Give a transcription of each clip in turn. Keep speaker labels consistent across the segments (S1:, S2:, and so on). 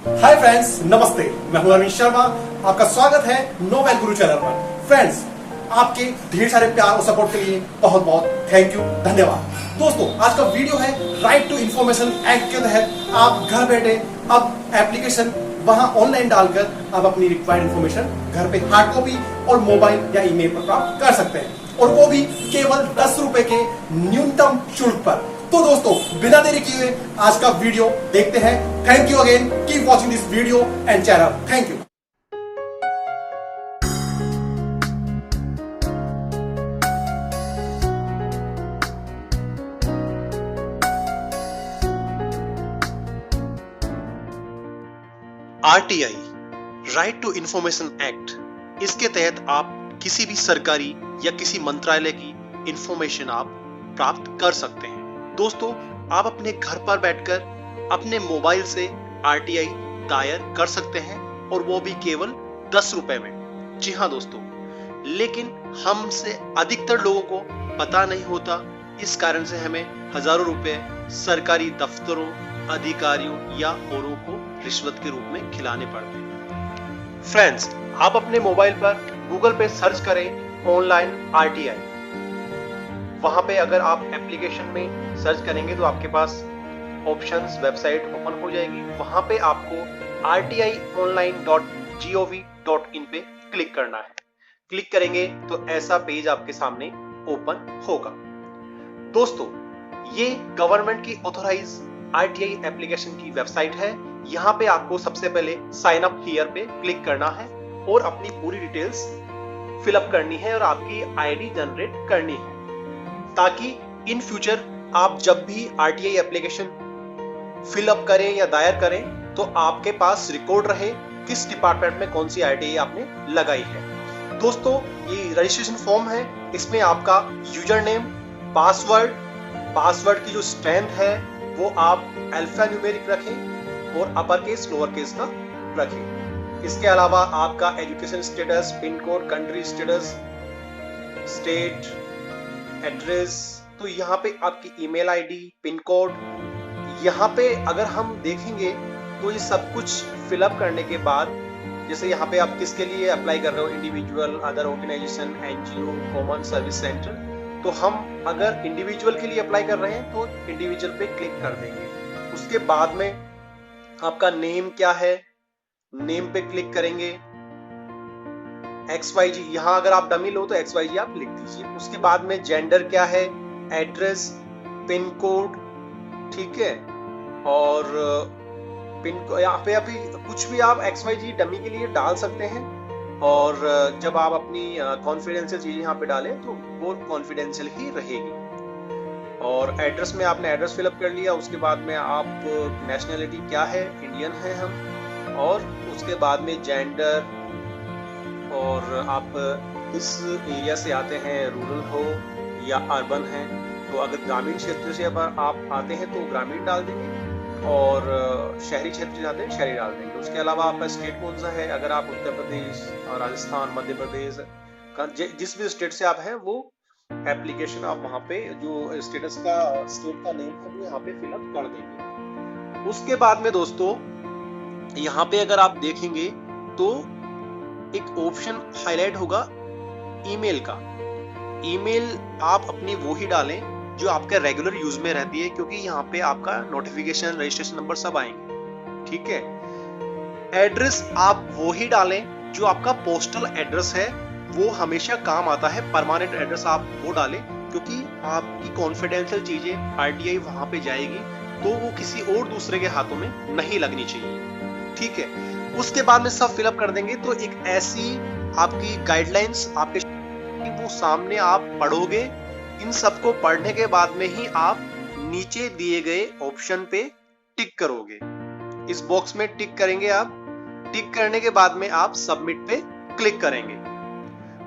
S1: Hi friends, नमस्ते। मैं हूं अरविंद शर्मा। आपका स्वागत है नोवेल गुरु चैनल पर। फ्रेंड्स, आपके ढेर सारे प्यार और सपोर्ट के लिए बहुत बहुत थैंक यू, धन्यवाद। दोस्तों, आज का वीडियो है राइट टू इंफॉर्मेशन एक्ट के तहत आप घर बैठे अब एप्लीकेशन वहां ऑनलाइन डालकर आप अपनी रिक्वायर्ड इंफॉर्मेशन घर पे हार्ड कॉपी और मोबाइल या ईमेल पर प्राप्त कर सकते हैं, और वो भी केवल 10 रुपए के न्यूनतम शुल्क पर। तो दोस्तों, बिना देरी किए आज का वीडियो देखते हैं। Thank you again, keep watching this video and channel. Thank you.
S2: RTI, right to information act, इसके तहत आप किसी भी सरकारी या किसी मंत्रालय की इंफॉर्मेशन आप प्राप्त कर सकते हैं। दोस्तों, आप अपने घर पर बैठकर अपने मोबाइल से आरटीआई दायर कर सकते हैं, और वो भी केवल 10 रुपए में। जी हाँ दोस्तों, लेकिन हमसे अधिकतर लोगों को पता नहीं होता, इस कारण से हमें हजारों रुपए सरकारी दफ्तरों, अधिकारियों या औरों को रिश्वत के रूप में खिलाने पड़ते हैं। फ्रेंड्स, आप अपने मोबाइल पर गूगल पे सर्च करें ऑनलाइन आरटीआई। वहां पे अगर आप एप्लीकेशन में सर्च करेंगे तो आपके पास ऑप्शंस वेबसाइट ओपन हो जाएगी। वहां पे आपको rtionline.gov.in पे क्लिक करना है। क्लिक करेंगे तो ऐसा पेज आपके सामने ओपन होगा। दोस्तों, ये गवर्नमेंट की ऑथोराइज आरटीआई एप्लीकेशन की वेबसाइट है। यहाँ पे आपको सबसे पहले साइन अप हियर पे क्लिक करना है और अपनी पूरी डिटेल्स फिलअप करनी है और आपकी आईडी जनरेट करनी है, ताकि इन फ्यूचर आप जब भी आरटीआई एप्लीकेशन फिलअप करें या दायर करें तो आपके पास रिकॉर्ड रहे किस डिपार्टमेंट में कौन सी आरटीआई आपने लगाई है। दोस्तों, ये रजिस्ट्रेशन फॉर्म है। इसमें आपका यूजर नेम, पासवर्ड की जो स्ट्रेंथ है वो आप अल्फा न्यूमेरिक रखें और अपर केस लोअर केस का रखें। इसके अलावा आपका education status, pin code, country status, state, address, तो यहाँ पे आपकी ईमेल आईडी, पिन कोड, यहाँ पे अगर हम देखेंगे तो ये सब कुछ फिलअप करने के बाद, जैसे यहाँ पे आप किसके लिए अप्लाई कर रहे हो, individual, other organisation, NGO, common service centre, तो हम अगर इंडिविजुअल के लिए अप्लाई कर रहे हैं तो इंडिविजुअल पे क्लिक कर देंगे। उसके बाद में आपका नेम क्या है, नेम पे क्लिक करेंगे। XYG, यहां अगर आप डमी लो तो XYG आप लिख दीजिए। उसके बाद में जेंडर क्या है, एड्रेस, पिन कोड, ठीक है, और पिन यहाँ पे अभी कुछ भी आप XYG डमी के लिए डाल सकते हैं। और जब आप अपनी कॉन्फिडेंशियल चीजें यहाँ पे डालें तो वो कॉन्फिडेंशियल ही रहेगी। और एड्रेस में आपने एड्रेस फिलअप कर लिया। उसके बाद में आप नेशनलिटी क्या है, इंडियन है हम, और उसके बाद में जेंडर, और आप किस एरिया से आते हैं, रूरल हो या अर्बन है। तो अगर ग्रामीण क्षेत्र से आप आते हैं तो ग्रामीण डाल देंगे, और शहरी क्षेत्र से आते हैं शहरी डाल देंगे। उसके अलावा आपका स्टेट कौन सा है, अगर आप उत्तर प्रदेश, राजस्थान, मध्य प्रदेश का जिस भी स्टेट से आप हैं वो एप्लीकेशन आप वहां पे जो स्टेटस का स्टेट का नेम है वो यहाँ पे फिलअप कर देंगे। उसके बाद में दोस्तों, यहाँ पे अगर आप देखेंगे तो एक ऑप्शन हाईलाइट होगा ईमेल का। ईमेल आप अपनी वो ही डालें जो आपके रेगुलर यूज में रहती है, क्योंकि यहाँ पे आपका नोटिफिकेशन, रजिस्ट्रेशन नंबर सब आएंगे, ठीक है। एड्रेस आप वो ही डालें जो आपका पोस्टल एड्रेस है, वो हमेशा काम आता है। परमानेंट एड्रेस आप वो डालें, क्योंकि आपकी कॉन्फिडेंशियल चीजें आरटीआई वहां पे जाएगी तो वो किसी और दूसरे के हाथों में नहीं लगनी चाहिए, ठीक है। उसके बाद में सब फिलअप कर देंगे तो एक ऐसी आपकी गाइडलाइंस आपके वो सामने आप पढ़ोगे। इन सबको पढ़ने के बाद में ही आप नीचे दिए गए ऑप्शन पे टिक करोगे। इस बॉक्स में टिक करेंगे आप। टिक करने के बाद में आप सबमिट पे क्लिक करेंगे।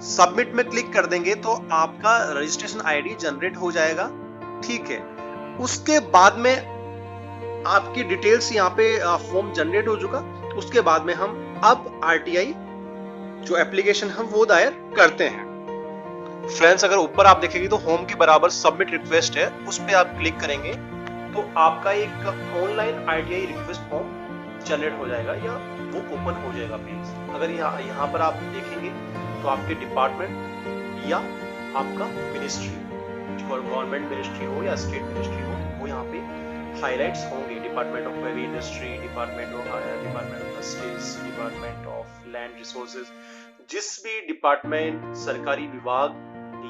S2: सबमिट में क्लिक कर देंगे तो आपका रजिस्ट्रेशन आईडी जनरेट हो जाएगा, ठीक है। उसके बाद में आपकी डिटेल्स यहाँ पे फॉर्म जनरेट हो चुका। उसके बाद में हम अब आरटीआई जो एप्लीकेशन हम वो दायर करते हैं। फ्रेंड्स, अगर ऊपर आप देखेंगे तो होम के बराबर सबमिट रिक्वेस्ट है, उस पर आप क्लिक करेंगे तो आपका एक online RTI request form generate हो जाएगा या वो ओपन हो जाएगा पेज। अगर यहाँ पर आप देखेंगे तो आपके डिपार्टमेंट या आपका मिनिस्ट्री, गवर्नमेंट मिनिस्ट्री हो या स्टेट मिनिस्ट्री हो, वो यहाँ पे हाईलाइट्स होंगे। Department of heavy industry, department of states, department of land resources, जिस भी डिपार्टमेंट, सरकारी विभाग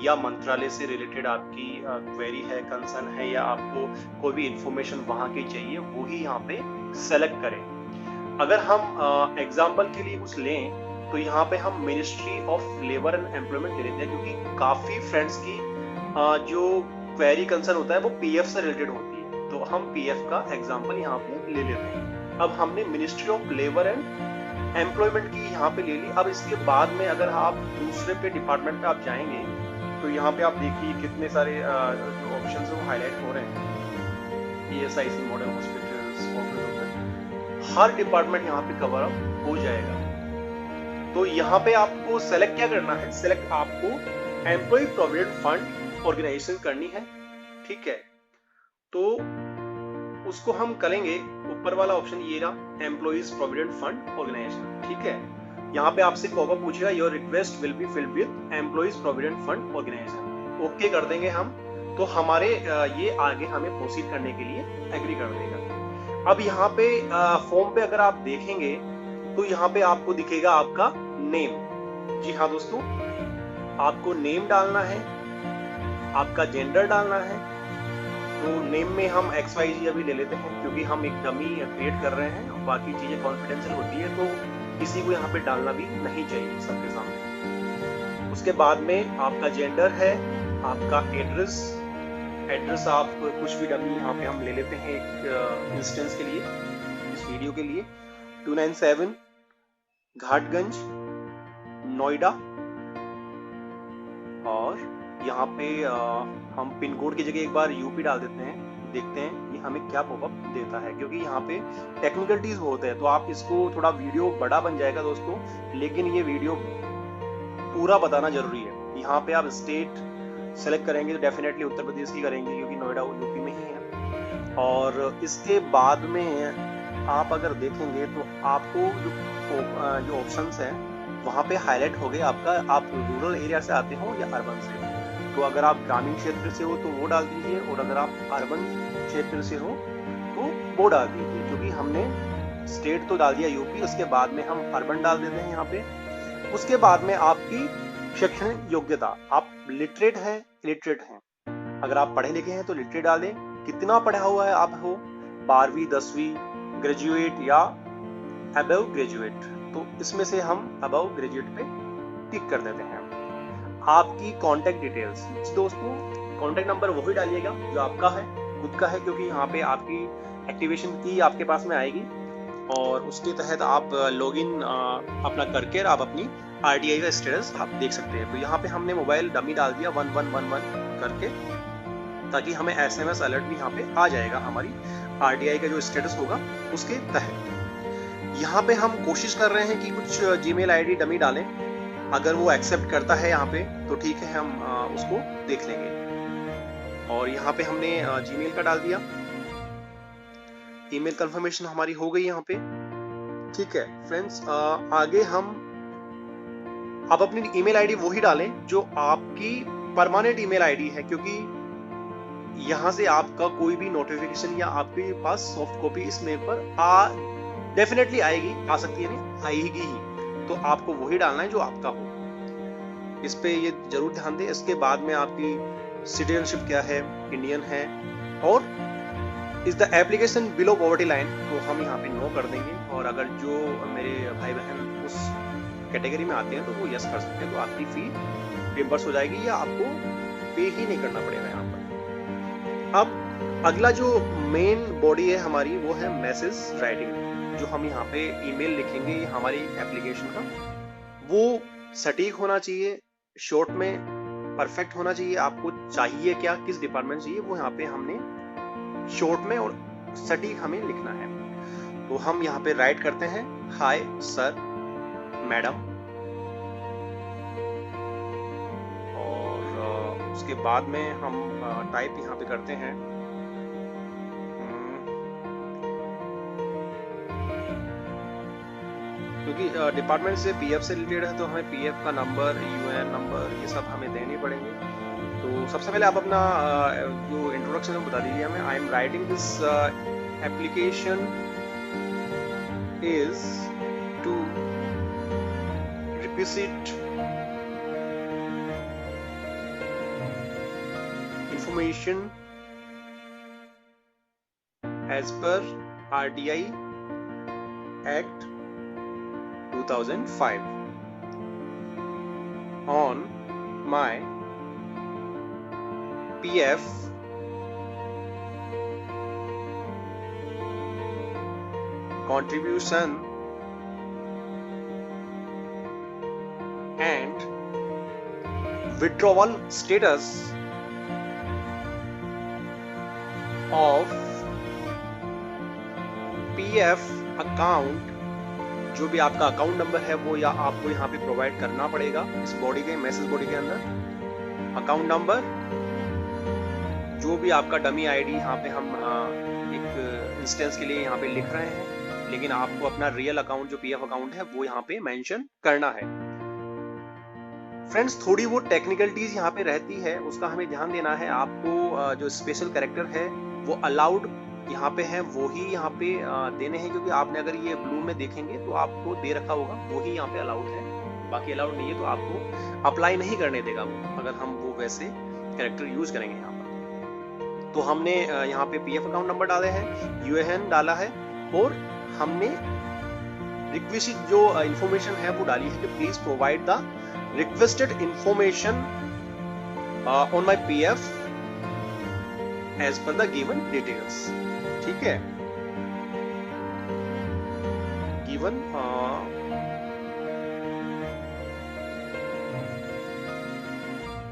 S2: या मंत्रालय से रिलेटेड आपकी क्वेरी है, कंसर्न है, या आपको कोई भी इंफॉर्मेशन वहां की चाहिए, वो ही यहाँ पे सेलेक्ट करें। अगर हम एग्जाम्पल के लिए कुछ लें तो यहाँ पे हम ministry of labour and employment ले लेते हैं, क्योंकि काफी फ्रेंड्स की जो क्वेरी कंसर्न होता है वो पीएफ से रिलेटेड होती है, तो हम पीएफ का एग्जाम्पल यहाँ पे ले लेते हैं। अब हमने ministry of labour and employment की यहाँ पे ले ली। अब इसके बाद में अगर आप दूसरे पे डिपार्टमेंट पे आप जाएंगे तो यहाँ पे आप देखिए कितने सारे जो ऑप्शंस है वो हाईलाइट हो रहे हैं। ESIC, मॉडल हॉस्पिटल्स, हर डिपार्टमेंट यहाँ पे कवर अप हो जाएगा। तो यहाँ पे आपको सेलेक्ट क्या करना है, सेलेक्ट आपको एम्प्लॉय प्रोविडेंट फंड ऑर्गेनाइजेशन करनी है, ठीक है। तो उसको हम करेंगे, ऊपर वाला ऑप्शन ये रहा, एम्प्लॉइज प्रोविडेंट फंड ऑर्गेनाइजेशन, ठीक है। यहाँ पे आपसे पॉपअप पूछेगा your request will be filled with employees provident fund organisation, okay कर देंगे हम, तो हमारे ये आगे हमें प्रोसीड करने के लिए एग्री कर देगा। अब यहाँ पे फॉर्म पे अगर आप देखेंगे तो यहाँ पे आपको दिखेगा आपका नेम। जी हाँ दोस्तों, आपको नेम डालना है, आपका जेंडर डालना है। तो नेम में हम XYZ अभी ले लेते हैं, क्योंकि हम एक डमी क्रिएट कर रहे हैं, बाकी चीजें कॉन्फिडेंशियल होती है, तो किसी को यहाँ पे डालना भी नहीं चाहिए सबके सामने। उसके बाद में आपका जेंडर है, आपका एड्रेस आप कुछ भी डमी यहाँ पे हम ले लेते हैं एक इंस्टेंस के लिए, इस वीडियो के लिए, 297 घाटगंज, नोएडा। और यहाँ पे हम पिन कोड की जगह एक बार यूपी डाल देते हैं, देखते हैं ये हमें क्या पॉपअप देता है, क्योंकि यहाँ पे टेक्निकलिटीज होते हैं, तो आप इसको थोड़ा वीडियो बड़ा बन जाएगा दोस्तों, लेकिन ये वीडियो पूरा बताना जरूरी है। यहाँ पे आप स्टेट सेलेक्ट करेंगे तो डेफिनेटली उत्तर प्रदेश की करेंगे, क्योंकि नोएडा यूपी में ही है। और इसके बाद में आप अगर देखेंगे तो आपको जो ऑप्शंस हैं वहाँ पे हाईलाइट हो गए आपका, आप रूरल एरिया से आते हो या अर्बन से। तो अगर आप ग्रामीण क्षेत्र से हो तो वो डाल दीजिए, और अगर आप अर्बन क्षेत्र से हो तो वो डाल दीजिए, क्योंकि हमने स्टेट तो डाल दिया यूपी, उसके बाद में हम अर्बन डाल देते हैं यहाँ पे। उसके बाद में आपकी शैक्षणिक योग्यता, आप लिटरेट हैं, इलिटरेट हैं। अगर आप पढ़े लिखे हैं तो लिटरेट डालें, कितना पढ़ा हुआ है आप हो, 12वीं 10वीं, ग्रेजुएट या अबव ग्रेजुएट, तो इसमें से हम अबव ग्रेजुएट पे टिक कर देते हैं। आपकी कॉन्टेक्ट डिटेल्स, दोस्तों कॉन्टेक्ट नंबर वही डालिएगा जो आपका है, खुद का है, क्योंकि यहाँ पे आपकी एक्टिवेशन की आपके पास में आएगी, और उसके तहत आप लॉगिन अपना करके आप अपनी RTI का स्टेटस आप देख सकते हैं। तो यहाँ पे हमने मोबाइल डमी डाल दिया 1111 करके, ताकि हमें SMS अलर्ट भी यहाँ पे आ जाएगा हमारी RTI का जो स्टेटस होगा उसके तहत। यहाँ पे हम कोशिश कर रहे हैं कि कुछ Gmail ID डमी डालें, अगर वो एक्सेप्ट करता है यहाँ पे तो ठीक है, हम उसको देख लेंगे। और यहाँ पे हमने Gmail का डाल दिया, ईमेल कंफर्मेशन हमारी हो गई यहाँ पे, ठीक है फ्रेंड्स। आगे हम आप अपनी ईमेल आईडी वही डालें जो आपकी परमानेंट ईमेल आईडी है, क्योंकि यहां से आपका कोई भी नोटिफिकेशन या आपके पास सॉफ्ट कॉपी इस मेल पर डेफिनेटली आएगी, आ सकती है नहीं, आएगी ही, तो आपको वही डालना है जो आपका हो। इस पे ये जरूर ध्यान दें। इसके बाद में आपकी सिटीजनशिप क्या है, इंडियन है, और is the application below poverty line, तो हम यहाँ पे नो कर देंगे। और अगर जो मेरे भाई बहन उस कैटेगरी में आते हैं तो वो यस कर सकते हैं, तो आपकी फी रिम्बर्स हो जाएगी या आपको पे ही नहीं करना पड़ेगा यहाँ पर। अब अगला जो मेन बॉडी है हमारी वो है मैसेज राइटिंग, जो हम यहाँ पे ईमेल लिखेंगे हमारी एप्लीकेशन का, वो सटीक होना चाहिए, शॉर्ट में परफेक्ट होना चाहिए। आपको चाहिए क्या, किस डिपार्टमेंट चाहिए, वो यहाँ पे हमने शॉर्ट में और सटीक हमें लिखना है। तो हम यहाँ पे राइट करते हैं हाय सर मैडम, और उसके बाद में हम टाइप यहाँ पे करते हैं क्योंकि डिपार्टमेंट से पीएफ से रिलेटेड है तो हमें पीएफ का नंबर, यूएन नंबर, ये सब हमें देने पड़ेंगे। तो सबसे पहले आप अपना जो इंट्रोडक्शन है बता दीजिए हमें। I am writing this application is to requisite information as per RDI Act 2005 on my PF contribution and withdrawal status of PF account. जो भी आपका अकाउंट नंबर है वो या आपको यहाँ पे प्रोवाइड करना पड़ेगा इस बॉडी के मैसेज बॉडी के अंदर। अकाउंट नंबर, जो भी आपका डमी आईडी यहाँ पे हम एक इंस्टेंस के लिए यहाँ पे लिख रहे हैं, लेकिन आपको अपना रियल अकाउंट जो पीएफ अकाउंट है वो यहाँ पे मेंशन करना है। फ्रेंड्स, थोड़ी वो टेक्निकलिटीज यहाँ पे रहती है, उसका हमें ध्यान देना है। आपको जो स्पेशल कैरेक्टर है वो अलाउड यहाँ पे है, वो ही यहाँ पे देने हैं, क्योंकि आपने अगर ये ब्लू में देखेंगे तो आपको दे रखा होगा वो ही यहाँ पे अलाउड है, बाकी अलाउड नहीं है। तो आपको अप्लाई नहीं करने देगा वो, अगर हम वो वैसे कैरेक्टर यूज करेंगे यहाँ पर। तो हमने यहाँ पे पीएफ अकाउंट नंबर डाले हैं, यूएएन डाला है, और हमने रिक्वेस्ट जो इंफॉर्मेशन है वो डाली है कि please provide the requested information on my PF as per the given details। ठीक है, given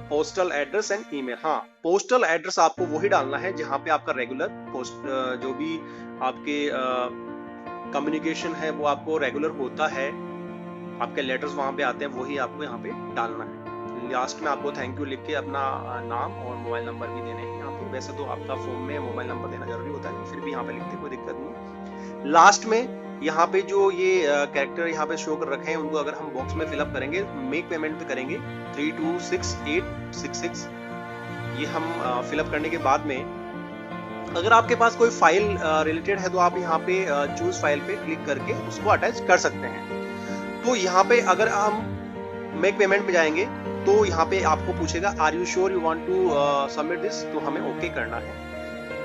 S2: postal address and email. हाँ, पोस्टल एड्रेस आपको वही डालना है जहां पे आपका रेगुलर पोस्ट जो भी आपके कम्युनिकेशन है वो आपको रेगुलर होता है, आपके लेटर्स वहां पे आते हैं, वही आपको यहाँ पे डालना है। लास्ट में आपको थैंक यू लिख के अपना नाम और मोबाइल नंबर भी देने हैं यहाँ पे। वैसे तो आपका फॉर्म में मोबाइल नंबर देना जरूरी होता है, फिर भी यहाँ पे लिखते कोई दिक्कत नहीं है। लास्ट में यहाँ पे जो ये कैरेक्टर यहाँ पे शो कर रखे हैं उनको अगर हम बॉक्स में फिलअप करेंगे, मेक पेमेंट पे करेंगे 326866, ये हम फिलअप करने के बाद में अगर आपके पास कोई फाइल रिलेटेड है तो आप यहाँ पे चूज फाइल पे क्लिक करके उसको अटैच कर सकते हैं। तो यहाँ पे अगर हम मेक पेमेंट पे जाएंगे तो यहाँ पे आपको पूछेगा are you sure you want to submit this, तो हमें ओके करना है।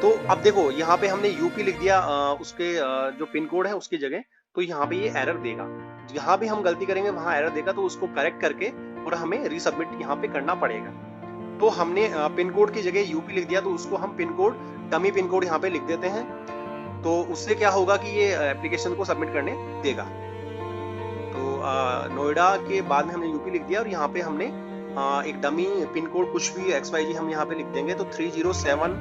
S2: तो अब देखो यहाँ पे हमने यूपी लिख दिया उसके जो पिन कोड है उसकी जगह, तो यहाँ पे ये एरर देगा। जहाँ भी हम गलती करेंगे वहां एरर देगा, तो उसको करेक्ट करके और हमें रीसबमिट यहाँ पे करना पड़ेगा। तो हमने पिन कोड की जगह यूपी लिख दिया, तो उसको हम pin code, dummy pin code यहाँ पे लिख देते हैं। तो उससे क्या होगा कि ये एप्लीकेशन को सबमिट करने देगा। तो नोएडा के बाद में हमने यूपी लिख दिया और यहाँ पे हमने एक डमी पिन कोड कुछ भी XYZ हम यहाँ पे लिख देंगे। तो 307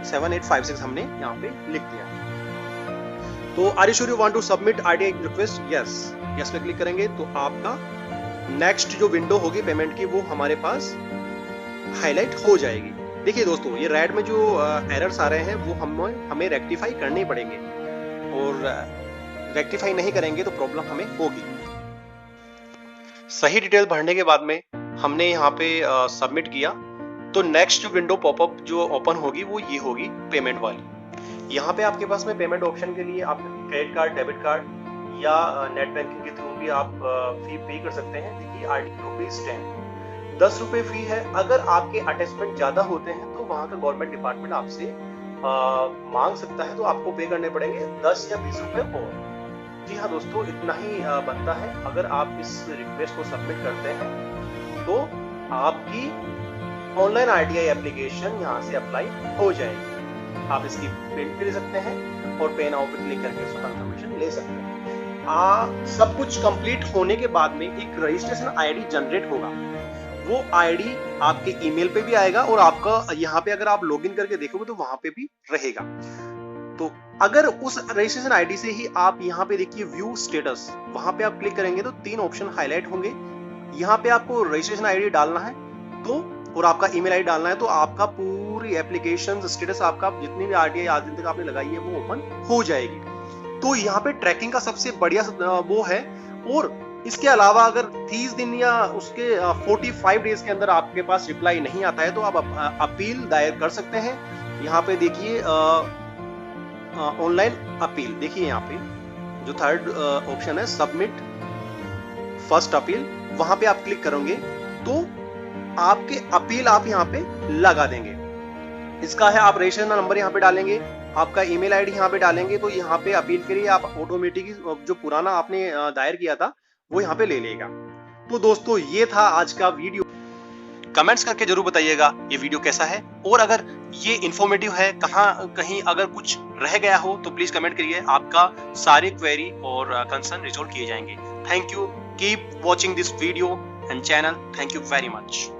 S2: 7856 हमने यहाँ पे लिख दिया। तो are you sure you want to submit RTI request, yes yes पे क्लिक करेंगे तो आपका नेक्स्ट जो विंडो होगी पेमेंट की वो हमारे पास हाईलाइट हो जाएगी। देखिए दोस्तों, ये रेड में जो एरर्स आ रहे हैं वो हमें रेक्टिफाई करने पड़ेंगे, और रेक्टिफाई नहीं करेंगे तो प्रॉब्लम हमें होगी। सही डिटेल भरने के बाद में हमने यहाँ पे सबमिट किया, तो नेक्स्ट जो विंडो पॉपअप जो ओपन होगी वो ये होगी पेमेंट वाली। यहाँ पे आपके पास में पेमेंट ऑप्शन के लिए आप क्रेडिट कार्ड, डेबिट कार्ड या नेट बैंकिंग के थ्रू भी आप फी पे कर सकते हैं। देखिए ₹10 ₹10 फी है। अगर आपके अटैचमेंट ज्यादा होते हैं तो वहां का गवर्नमेंट डिपार्टमेंट आपसे मांग सकता है, तो आपको पे करने पड़ेंगे 10 या 20 रुपए और। जी हाँ दोस्तों, इतना ही बनता है। अगर आप इस रिक्वेस्ट को सबमिट करते हैं तो आपकी ऑनलाइन RTI एप्लीकेशन यहाँ से अप्लाई हो जाएगी। आप इसकी प्रिंट भी ले सकते हैं और पे नाउ पे क्लिक करके उसका कंफर्मेशन ले सकते हैं। सब कुछ कंप्लीट होने के बाद में एक रजिस्ट्रेशन ID जनरेट होगा। वो ID आपके ईमेल पे भी आएगा और आपका यहाँ पे अगर आप लॉगिन करके देखोगे तो वहां पे भी रहेगा। तो अगर उस रजिस्ट्रेशन ID से ही आप यहाँ पे देखिए व्यू स्टेटस, वहां पे आप क्लिक करेंगे तो 3 ऑप्शन हाईलाइट होंगे। यहाँ पे आपको रजिस्ट्रेशन ID डालना है तो और आपका ईमेल ID डालना है, तो आपका पूरी एप्लीकेशन स्टेटस आपका जितनी भी RTI आज दिन तक आपने लगाई है वो ओपन हो जाएगी। तो यहाँ पे ट्रैकिंग का सबसे बढ़िया वो है। और इसके अलावा अगर 30 दिन या उसके 45 डेज के अंदर आपके पास रिप्लाई नहीं आता है तो आप अपील दायर कर सकते हैं। यहाँ पे देखिए ऑनलाइन अपील, देखिए यहाँ पे जो थर्ड ऑप्शन है सबमिट फर्स्ट अपील, वहां पे आप क्लिक करोगे तो आपके अपील आप यहाँ पे लगा देंगे। इसका है आप रजिस्ट्रेशन नंबर यहाँ पे डालेंगे, आपका ईमेल आईडी यहाँ पे डालेंगे, तो यहाँ पे अपील के लिए आप ऑटोमेटिक जो पुराना आपने दायर किया था वो यहाँ पे ले लेगा। तो दोस्तों ये था आज का वीडियो। कमेंट्स करके जरूर बताइएगा ये वीडियो कैसा है, और अगर ये इंफॉर्मेटिव है, कहीं अगर कुछ रह गया हो तो प्लीज कमेंट करिए, आपका सारे क्वेरी और कंसर्न रिजॉल्व किए जाएंगे। Thank you, keep watching this video and channel. Thank you very much.